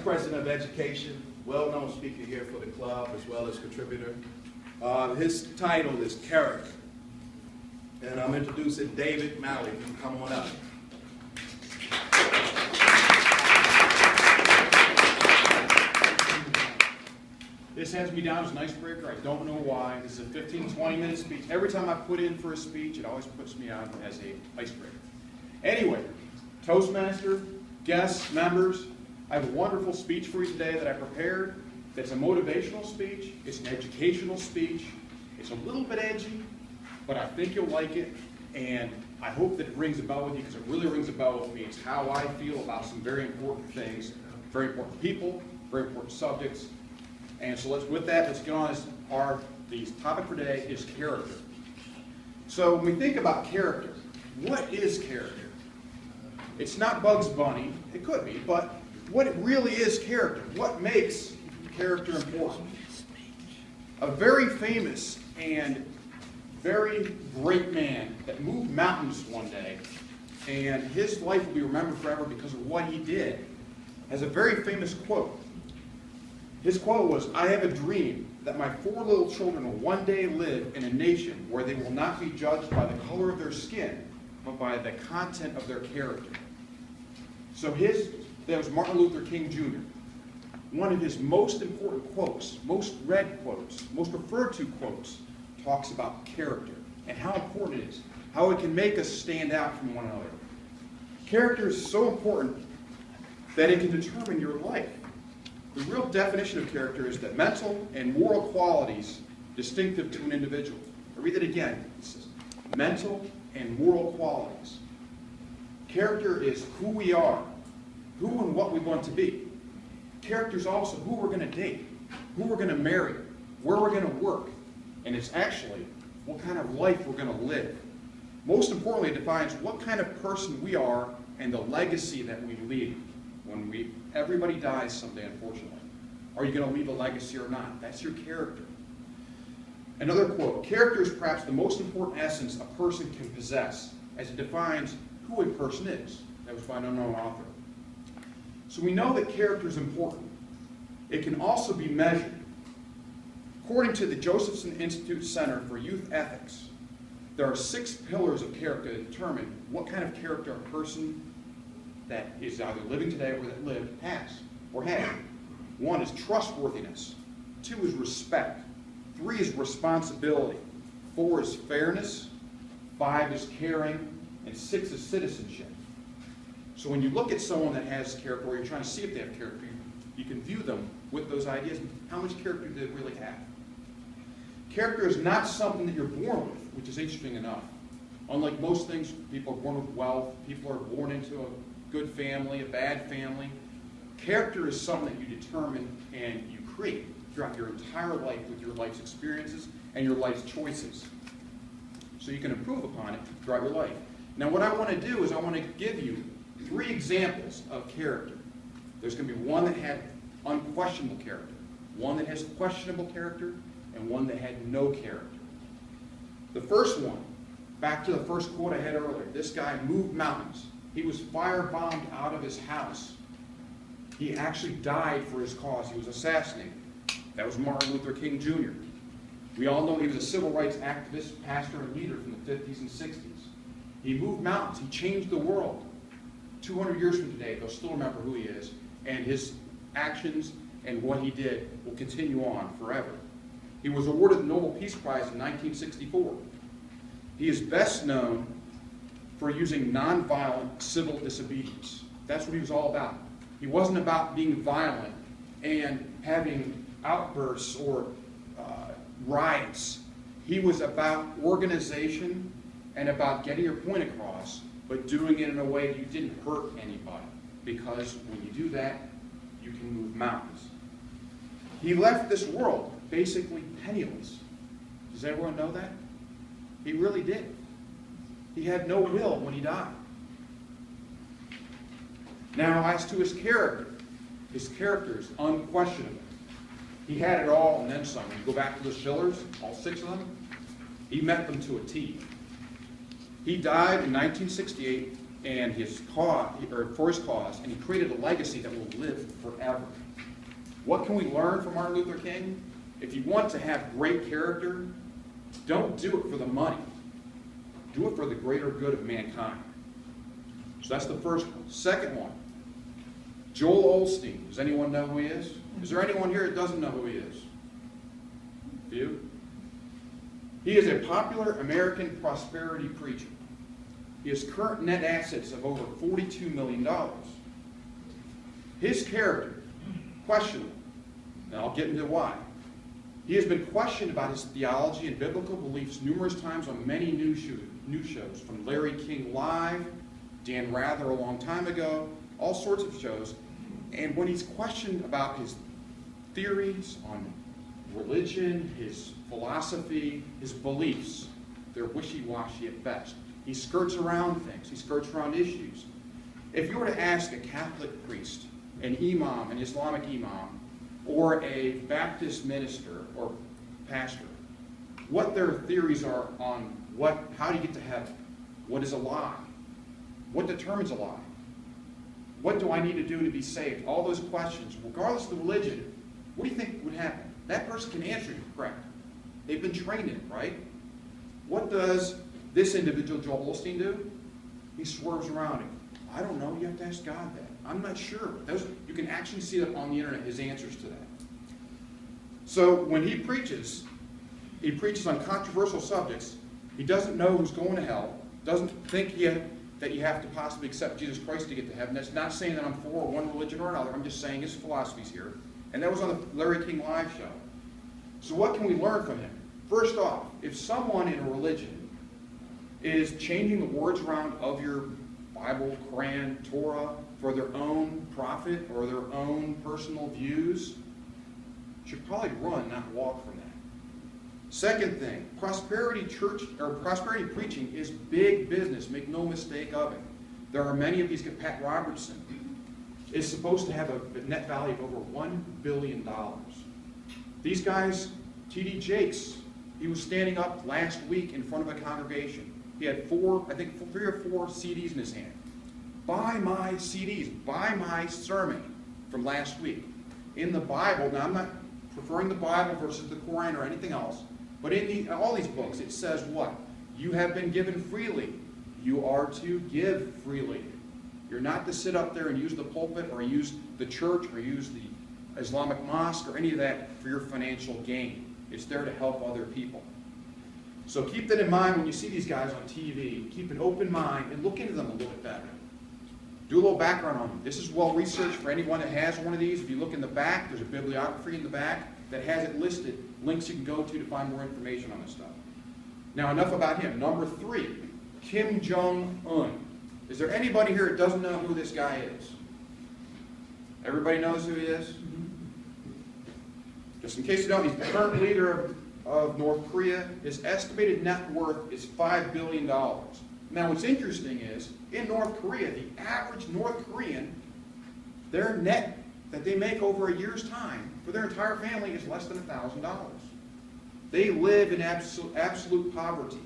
President of Education, well-known speaker here for the club as well as contributor. His title is Character. And I'm introducing David Malley. You can come on up. This has me down as an icebreaker. I don't know why. This is a 15, 20-minute speech. Every time I put in for a speech, it always puts me on as an icebreaker. Anyway, Toastmaster, guests, members, I have a wonderful speech for you today that I prepared. That's a motivational speech. It's an educational speech. It's a little bit edgy, but I think you'll like it. And I hope that it rings a bell with you, because it really rings a bell with me. It's how I feel about some very important things, very important people, very important subjects. And so with that, let's get on. The topic for today is character. So when we think about character, what is character? It's not Bugs Bunny. It could be, but what it really is character. What makes character important? A very famous and very great man that moved mountains one day, and his life will be remembered forever because of what he did, has a very famous quote. His quote was, "I have a dream that my 4 little children will one day live in a nation where they will not be judged by the color of their skin, but by the content of their character." So that was Martin Luther King Jr. One of his most important quotes, most read quotes, most referred to quotes, talks about character and how important it is, how it can make us stand out from one another. Character is so important that it can determine your life. The real definition of character is that mental and moral qualities distinctive to an individual. I'll read it again. It says, mental and moral qualities. Character is who we are, who and what we want to be. Character is also who we're going to date, who we're going to marry, where we're going to work, and it's actually what kind of life we're going to live. Most importantly, it defines what kind of person we are and the legacy that we leave. When everybody dies someday, unfortunately. Are you going to leave a legacy or not? That's your character. Another quote, character is perhaps the most important essence a person can possess, as it defines who a person is. That was by an unknown author. So we know that character is important. It can also be measured. According to the Josephson Institute Center for Youth Ethics, there are 6 pillars of character that determine what kind of character a person that is either living today or that lived has or had. 1 is trustworthiness. 2 is respect. 3 is responsibility. 4 is fairness. 5 is caring. And 6 is citizenship. So when you look at someone that has character, or you're trying to see if they have character, you can view them with those ideas. How much character do they really have? Character is not something that you're born with, which is interesting enough. Unlike most things, people are born with wealth. People are born into a good family, a bad family. Character is something that you determine and you create throughout your entire life with your life's experiences and your life's choices. So you can improve upon it throughout your life. Now what I want to do is I want to give you 3 examples of character. There's going to be one that had unquestionable character, one that has questionable character, and one that had no character. The first one, back to the first quote I had earlier, this guy moved mountains. He was firebombed out of his house. He actually died for his cause. He was assassinated. That was Martin Luther King Jr. We all know he was a civil rights activist, pastor, and leader from the 50s and 60s. He moved mountains. He changed the world. 200 years from today, they'll still remember who he is, and his actions and what he did will continue on forever. He was awarded the Nobel Peace Prize in 1964. He is best known for using nonviolent civil disobedience. That's what he was all about. He wasn't about being violent and having outbursts or riots. He was about organization and about getting your point across, but doing it in a way that you didn't hurt anybody. Because when you do that, you can move mountains. He left this world basically penniless. Does everyone know that? He really did. He had no will when he died. Now, as to his character is unquestionable. He had it all and then some. When you go back to those pillars, all 6 of them, he met them to a T. He died in 1968 and his cause, or for his cause, and he created a legacy that will live forever. What can we learn from Martin Luther King? If you want to have great character, don't do it for the money. Do it for the greater good of mankind. So that's the first one. Second one, Joel Osteen. Does anyone know who he is? Is there anyone here that doesn't know who he is? You? He is a popular American prosperity preacher. He has current net assets of over $42 million. His character, questionable. And I'll get into why. He has been questioned about his theology and biblical beliefs numerous times on many news shows, from Larry King Live, Dan Rather a long time ago, all sorts of shows. And when he's questioned about his theories on religion, his philosophy, his beliefs, they're wishy-washy at best. He skirts around things. He skirts around issues. If you were to ask a Catholic priest, an imam, an Islamic imam, or a Baptist minister or pastor, what their theories are on how do you get to heaven? What is a lie? What determines a lie? What do I need to do to be saved? All those questions, regardless of the religion, what do you think would happen? That person can answer you correct. They've been trained in it, right? What does this individual, Joel Osteen, do? He swerves around it. I don't know. You have to ask God that. I'm not sure. You can actually see that on the internet, his answers to that. So when he preaches on controversial subjects. He doesn't know who's going to hell, doesn't think yet that you have to possibly accept Jesus Christ to get to heaven. That's not saying that I'm for one religion or another. I'm just saying his philosophy's here. And that was on the Larry King Live show. So what can we learn from him? First off, if someone in a religion is changing the words around of your Bible, Quran, Torah for their own profit or their own personal views, you should probably run, not walk from that. Second thing, prosperity preaching is big business. Make no mistake of it. There are many of these. Pat Robertson is supposed to have a net value of over $1 billion. These guys, T.D. Jakes, he was standing up last week in front of a congregation. He had 3 or 4 CDs in his hand. Buy my CDs, buy my sermon from last week. In the Bible, now I'm not preferring the Bible versus the Quran or anything else, but in all these books it says what? You have been given freely. You are to give freely. You're not to sit up there and use the pulpit or use the church or use the Islamic mosque or any of that for your financial gain. It's there to help other people. So keep that in mind when you see these guys on TV. Keep an open mind and look into them a little bit better. Do a little background on them. This is well researched for anyone that has one of these. If you look in the back, there's a bibliography in the back that has it listed, links you can go to find more information on this stuff. Now enough about him. Number 3, Kim Jong-un. Is there anybody here that doesn't know who this guy is? Everybody knows who he is? Just in case you don't, he's the current leader of North Korea. His estimated net worth is $5 billion. Now what's interesting is, in North Korea, the average North Korean, their net that they make over a year's time for their entire family is less than $1,000. They live in absolute poverty.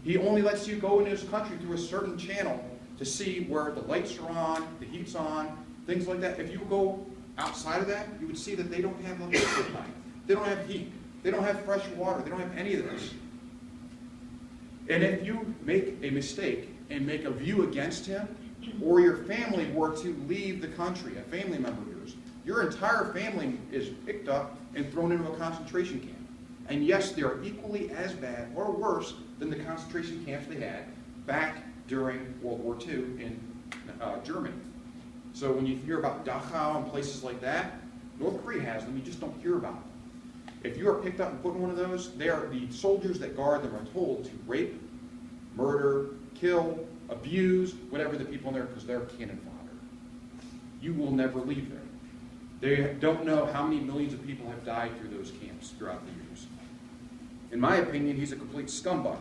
He only lets you go into his country through a certain channel to see where the lights are on, the heat's on, things like that. If you go outside of that, you would see that they don't have electricity. They don't have heat. They don't have fresh water. They don't have any of this. And if you make a mistake and make a view against him, or your family were to leave the country, a family member of yours, your entire family is picked up and thrown into a concentration camp. And yes, they are equally as bad or worse than the concentration camps they had back during World War II in Germany. So when you hear about Dachau and places like that, North Korea has them, you just don't hear about them. If you are picked up and put in one of those, the soldiers that guard them are told to rape, murder, kill, abuse, whatever the people in there, because they're cannon fodder. You will never leave there. They don't know how many millions of people have died through those camps throughout the years. In my opinion, he's a complete scumbag.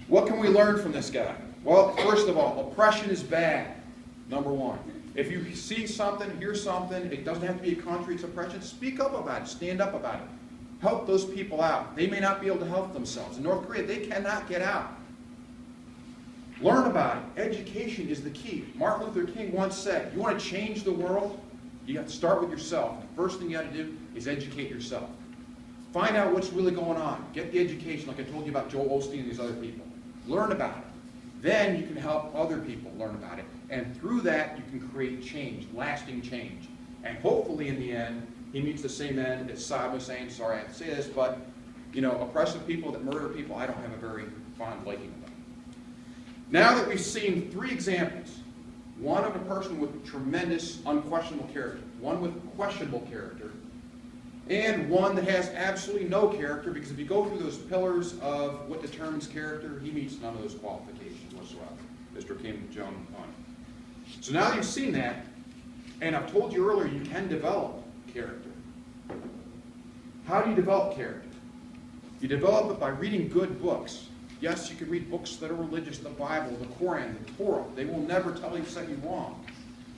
What can we learn from this guy? Well, first of all, oppression is bad, number 1. If you see something, hear something, it doesn't have to be a country, it's oppression, speak up about it, stand up about it. Help those people out. They may not be able to help themselves. In North Korea, they cannot get out. Learn about it. Education is the key. Martin Luther King once said, you want to change the world? You got to start with yourself. The first thing you got to do is educate yourself. Find out what's really going on. Get the education, like I told you about Joel Osteen and these other people. Learn about it. Then you can help other people learn about it. And through that, you can create change, lasting change. And hopefully, in the end, he meets the same end as Saddam Hussein. Sorry I have to say this, but, you know, oppressive people that murder people, I don't have a very fond liking of them. Now that we've seen 3 examples, one of a person with tremendous, unquestionable character, one with questionable character, and one that has absolutely no character, because if you go through those pillars of what determines character, he meets none of those qualifications whatsoever. Mr. Kim Jong-un. So now that you've seen that, and I've told you earlier, you can develop character. How do you develop character? You develop it by reading good books. Yes, you can read books that are religious, the Bible, the Quran, the Torah. They will never tell you something wrong.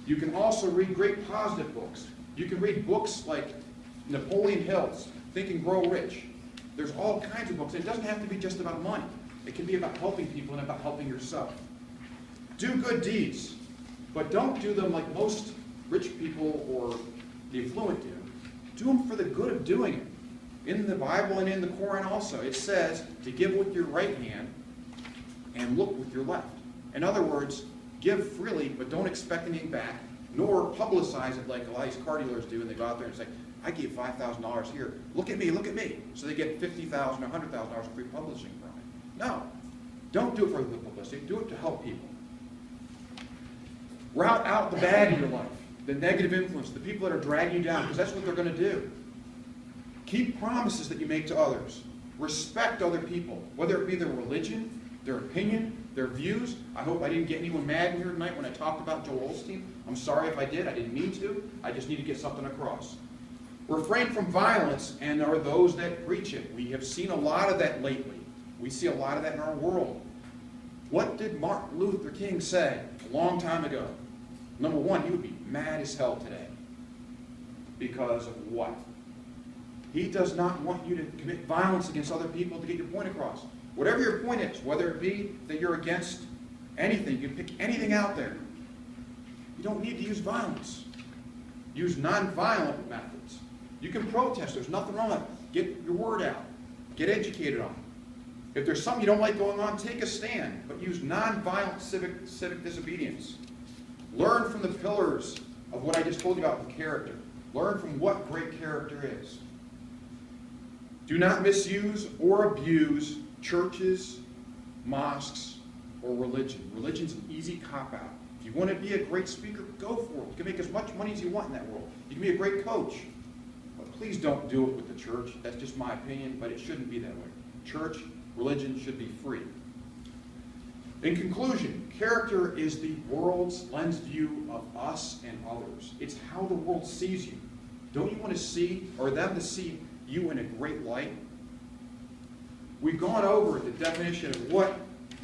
You can also read great positive books. You can read books like Napoleon Hill's Think and Grow Rich. There's all kinds of books. It doesn't have to be just about money. It can be about helping people and about helping yourself. Do good deeds, but don't do them like most rich people or the affluent do. Do them for the good of doing it. In the Bible and in the Quran also, it says to give with your right hand and look with your left. In other words, give freely, but don't expect anything back, nor publicize it like a lot of these car dealers do, and they go out there and say, I gave $5,000 here. Look at me, look at me. So they get $50,000 or $100,000 free publishing from it. No. Don't do it for the publicity. Do it to help people. Route out the bad in your life, the negative influence, the people that are dragging you down, because that's what they're going to do. Keep promises that you make to others. Respect other people, whether it be their religion, their opinion, their views. I hope I didn't get anyone mad here tonight when I talked about Joel Osteen. I'm sorry if I did. I didn't mean to. I just need to get something across. Refrain from violence and are those that preach it. We have seen a lot of that lately. We see a lot of that in our world. What did Martin Luther King say a long time ago? Number one, he would be mad as hell today. Because of what? He does not want you to commit violence against other people to get your point across. Whatever your point is, whether it be that you're against anything, you can pick anything out there. You don't need to use violence. Use nonviolent methods. You can protest. There's nothing wrong with it. Get your word out. Get educated on it. If there's something you don't like going on, take a stand, but use nonviolent civic disobedience. Learn from the pillars of what I just told you about with character. Learn from what great character is. Do not misuse or abuse churches, mosques, or religion. Religion's an easy cop-out. If you want to be a great speaker, go for it. You can make as much money as you want in that world. You can be a great coach. But please don't do it with the church. That's just my opinion, but it shouldn't be that way. Church, religion should be free. In conclusion, character is the world's lens view of us and others. It's how the world sees you. Don't you want to see, or them to see you in a great light? We've gone over the definition of what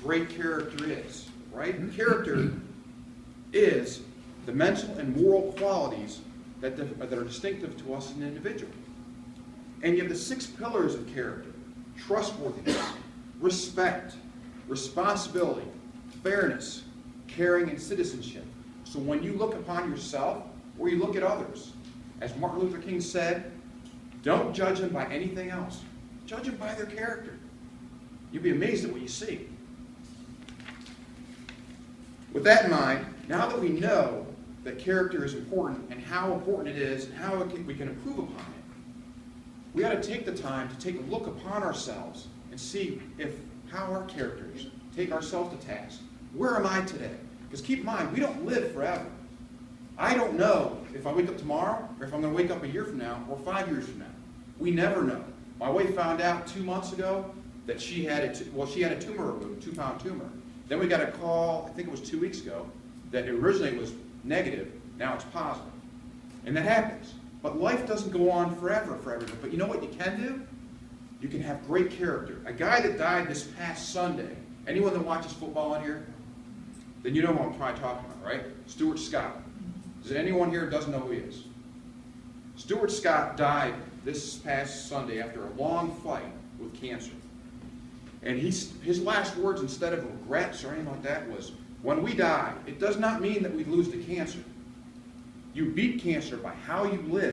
great character is, right? Character is the mental and moral qualities that are distinctive to us as an individual. And you have the 6 pillars of character: trustworthiness, respect, responsibility, fairness, caring, and citizenship. So when you look upon yourself or you look at others, as Martin Luther King said, don't judge them by anything else. Judge them by their character. You'll be amazed at what you see. With that in mind, now that we know that character is important and how important it is and how we can improve upon it, we ought to take the time to take a look upon ourselves and see how our characters take ourselves to task. Where am I today? Because keep in mind, we don't live forever. I don't know if I wake up tomorrow or if I'm going to wake up a year from now or 5 years from now. We never know. My wife found out 2 months ago that she had a tumor removed, a 2-pound tumor. Then we got a call, I think it was 2 weeks ago, that originally was negative, now it's positive. And that happens. But life doesn't go on forever for everyone. But you know what you can do? You can have great character. A guy that died this past Sunday, anyone that watches football in here? Then you know who I'm probably talking about, right? Stuart Scott. Is there anyone here who doesn't know who he is? Stuart Scott died this past Sunday after a long fight with cancer. And his last words, instead of regrets or anything like that, was, when we die, it does not mean that we lose to cancer. You beat cancer by how you live.